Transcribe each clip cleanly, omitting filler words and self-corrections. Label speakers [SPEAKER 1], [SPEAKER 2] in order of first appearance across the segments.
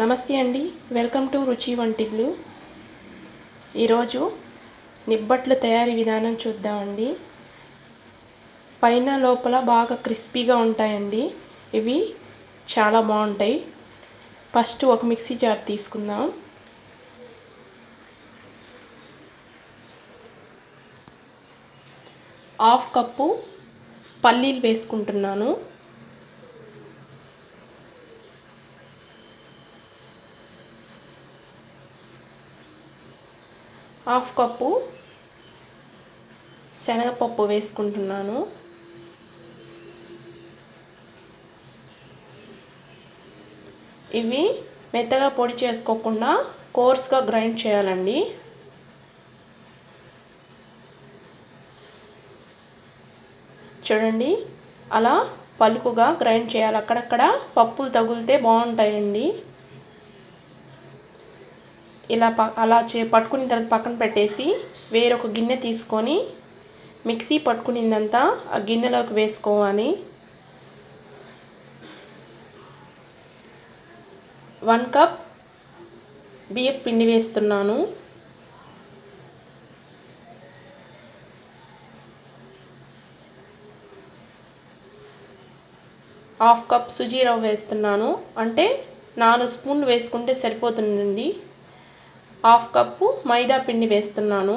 [SPEAKER 1] నమస్తే అండి. Welcome to రుచి వంటిల్లు. ఈరోజు నిబ్బట్లు తయారీ విధానం చూద్దామండి. పైన లోపల బాగా క్రిస్పీగా ఉంటాయండి. ఇవి చాలా బాగుంటాయి. ఫస్ట్ ఒక మిక్సీ జార్ తీసుకుందాం. హాఫ్ కప్పు పల్లీలు వేసుకుంటున్నాను. హాఫ్ కప్పు శనగపప్పు వేసుకుంటున్నాను. ఇవి మెత్తగా పొడి చేసుకోకుండా కోర్స్గా గ్రైండ్ చేయాలండి. చూడండి, అలా పలుకుగా గ్రైండ్ చేయాలి. అక్కడక్కడ పప్పులు తగిలితే బాగుంటాయండి. ఇలా పట్టుకున్న తర్వాత పక్కన పెట్టేసి వేరొక గిన్నె తీసుకొని మిక్సీ పట్టుకునిందంతా ఆ గిన్నెలోకి వేసుకోవాలి. 1 కప్ బియ్యం పిండి వేస్తున్నాను. హాఫ్ కప్ సుజీ రవ్వ వేస్తున్నాను. అంటే 4 స్పూన్లు వేసుకుంటే సరిపోతుందండి. హాఫ్ కప్పు మైదా పిండి వేస్తున్నాను.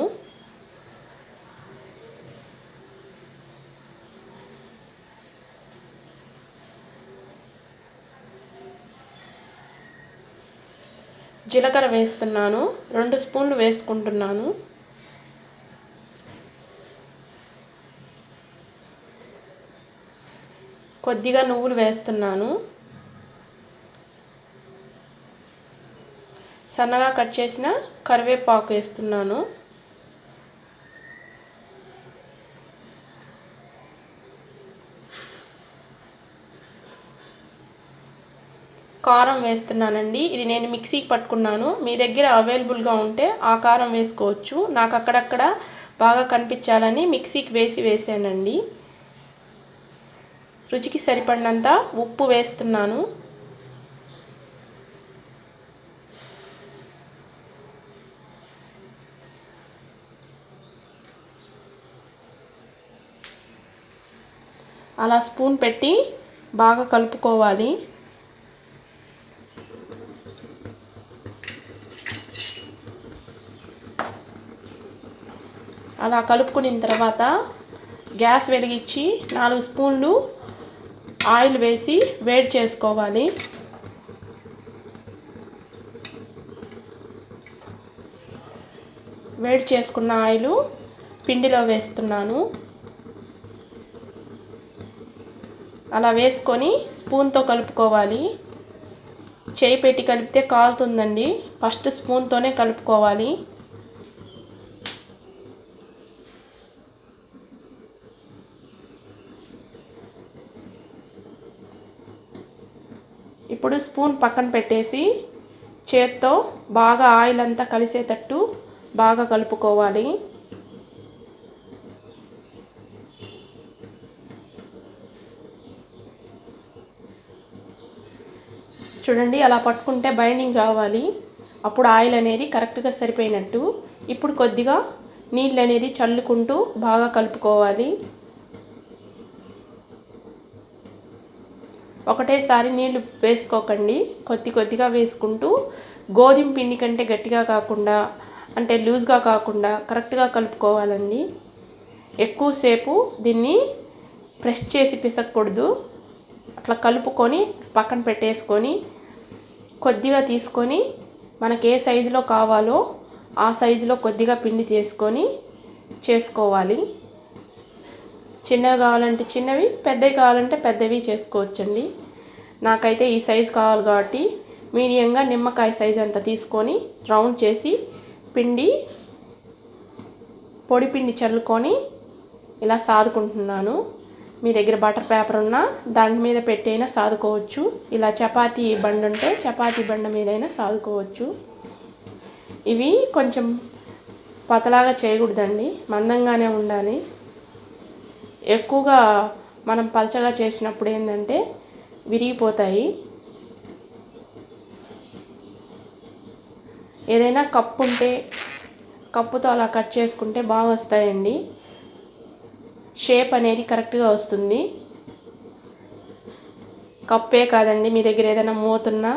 [SPEAKER 1] జీలకర్ర వేస్తున్నాను. 2 స్పూన్లు వేసుకుంటున్నాను. కొద్దిగా నువ్వులు వేస్తున్నాను. సన్నగా కట్ చేసిన కరివేపాకు వేస్తున్నాను. కారం వేస్తున్నానండి. ఇది నేను మిక్సీకి పట్టుకున్నాను. మీ దగ్గర అవైలబుల్గా ఉంటే ఆ కారం వేసుకోవచ్చు. నాకు అక్కడక్కడ బాగా కనిపించాలని మిక్సీకి వేసానండి. రుచికి సరిపడినంత ఉప్పు వేస్తున్నాను. అలా స్పూన్ పెట్టి బాగా కలుపుకోవాలి. అలా కలుపుకున్న తర్వాత గ్యాస్ వెలిగించి 4 స్పూన్లు ఆయిల్ వేసి వేడి చేసుకోవాలి. వేడి చేసుకున్న ఆయిల్ పిండిలో వేస్తున్నాను. అలా వేసుకొని స్పూన్తో కలుపుకోవాలి. చేయి పెట్టి కలిపితే కాలుతుందండి. ఫస్ట్ స్పూన్తోనే కలుపుకోవాలి. ఇప్పుడు స్పూన్ పక్కన పెట్టేసి చేత్తో బాగా ఆయిల్ అంతా కలిసేటట్టు బాగా కలుపుకోవాలి. చూడండి, అలా పట్టుకుంటే బైండింగ్ రావాలి. అప్పుడు ఆయిల్ అనేది కరెక్ట్గా సరిపోయినట్టు. ఇప్పుడు కొద్దిగా నీళ్ళు అనేది చల్లుకుంటూ బాగా కలుపుకోవాలి. ఒకటేసారి నీళ్లు వేసుకోకండి, కొద్దిగా వేసుకుంటూ గోధుమ పిండి కంటే గట్టిగా కాకుండా అంటే లూజ్గా కాకుండా కరెక్ట్గా కలుపుకోవాలండి. ఎక్కువసేపు దీన్ని ప్రెస్ చేసి పిసకూడదు. అట్లా కలుపుకొని పక్కన పెట్టేసుకొని కొద్దిగా తీసుకొని మనకి ఏ సైజులో కావాలో ఆ సైజులో కొద్దిగా పిండి తీసుకొని చేసుకోవాలి. చిన్నవి కావాలంటే చిన్నవి, పెద్దవి కావాలంటే పెద్దవి చేసుకోవచ్చండి. నాకైతే ఈ సైజు కావాలి కాబట్టి మీడియంగా నిమ్మకాయ సైజు అంతా తీసుకొని రౌండ్ చేసి పొడి పిండి చల్లుకొని ఇలా సాదుకుంటున్నాను. మీ దగ్గర బటర్ పేపర్ ఉన్నా దాని మీద పెట్టైనా సాదుకోవచ్చు. ఇలా చపాతీ బండ ఉంటే చపాతీ బండ మీదైనా సాదుకోవచ్చు. ఇవి కొంచెం పతలాగా చేయకూడదండి, మందంగానే ఉండాలి. ఎక్కువగా మనం పలచగా చేసినప్పుడు ఏంటంటే విరిగిపోతాయి. ఏదైనా కప్పు ఉంటే కప్పుతో అలా కట్ చేసుకుంటే బాగా వస్తాయండి. షేప్ అనేది కరెక్ట్గా వస్తుంది. కప్పే కాదండి, మీ దగ్గర ఏదైనా మూతున్నా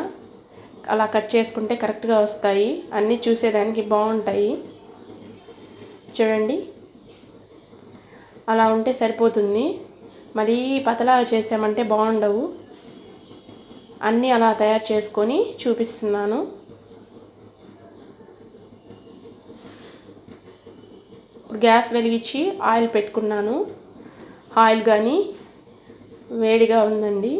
[SPEAKER 1] అలా కట్ చేసుకుంటే కరెక్ట్గా వస్తాయి. అన్నీ చూసేదానికి బాగుంటాయి. చూడండి, అలా ఉంటే సరిపోతుంది. మరీ పతలాగా చేసామంటే బాగుండవు. అన్నీ అలా తయారు చేసుకొని చూపిస్తున్నాను. ఇప్పుడు గ్యాస్ వెలిగించి ఆయిల్ పెట్టుకున్నాను. ఆయిల్ కానీ వేడిగా ఉందండి.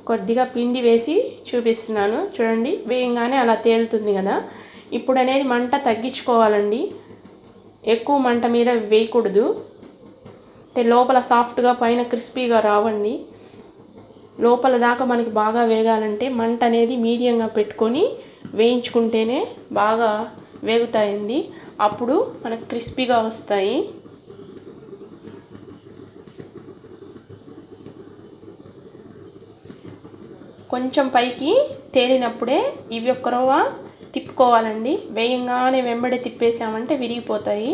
[SPEAKER 1] కొద్దిగా పిండి వేసి చూపిస్తున్నాను. చూడండి, వేయంగానే అలా తేలుతుంది కదా. ఇప్పుడు అనేది మంట తగ్గించుకోవాలండి. ఎక్కువ మంట మీద వేయకూడదు. అంటే లోపల సాఫ్ట్గా పైన క్రిస్పీగా రావండి. లోపల దాకా మనకి బాగా వేగాలంటే మంట అనేది మీడియంగా పెట్టుకొని వేయించుకుంటేనే బాగా వేగుతాయండి. అప్పుడు మనకు క్రిస్పీగా వస్తాయి. కొంచెం పైకి తేలినప్పుడే ఇవి ఒక్క రవ్వ తిప్పుకోవాలండి. వేయంగానే వెంబడి తిప్పేసామంటే విరిగిపోతాయి.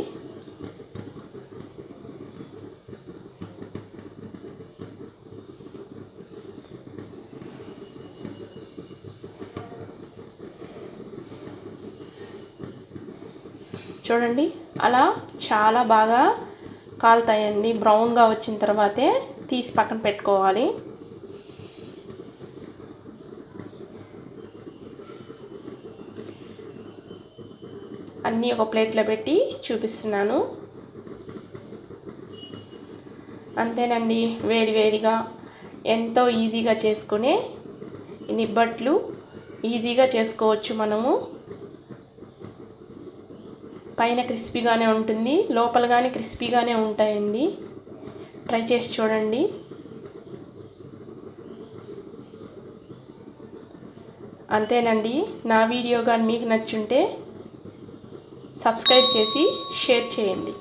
[SPEAKER 1] చూడండి, అలా చాలా బాగా కాలుతాయండి. బ్రౌన్గా వచ్చిన తర్వాతే తీసి పక్కన పెట్టుకోవాలి. అన్నీ ఒక ప్లేట్లో పెట్టి చూపిస్తున్నాను. అంతేనండి, వేడివేడిగా ఎంతో ఈజీగా చేసుకునే నిబ్బట్లు ఈజీగా చేసుకోవచ్చు మనము. పైన క్రిస్పీగానే ఉంటుంది, లోపల కానీ క్రిస్పీగానే ఉంటాయండి. ట్రై చేసి చూడండి. అంతేనండి, నా వీడియో కానీ మీకు నచ్చుంటే సబ్స్క్రైబ్ చేసి షేర్ చేయండి.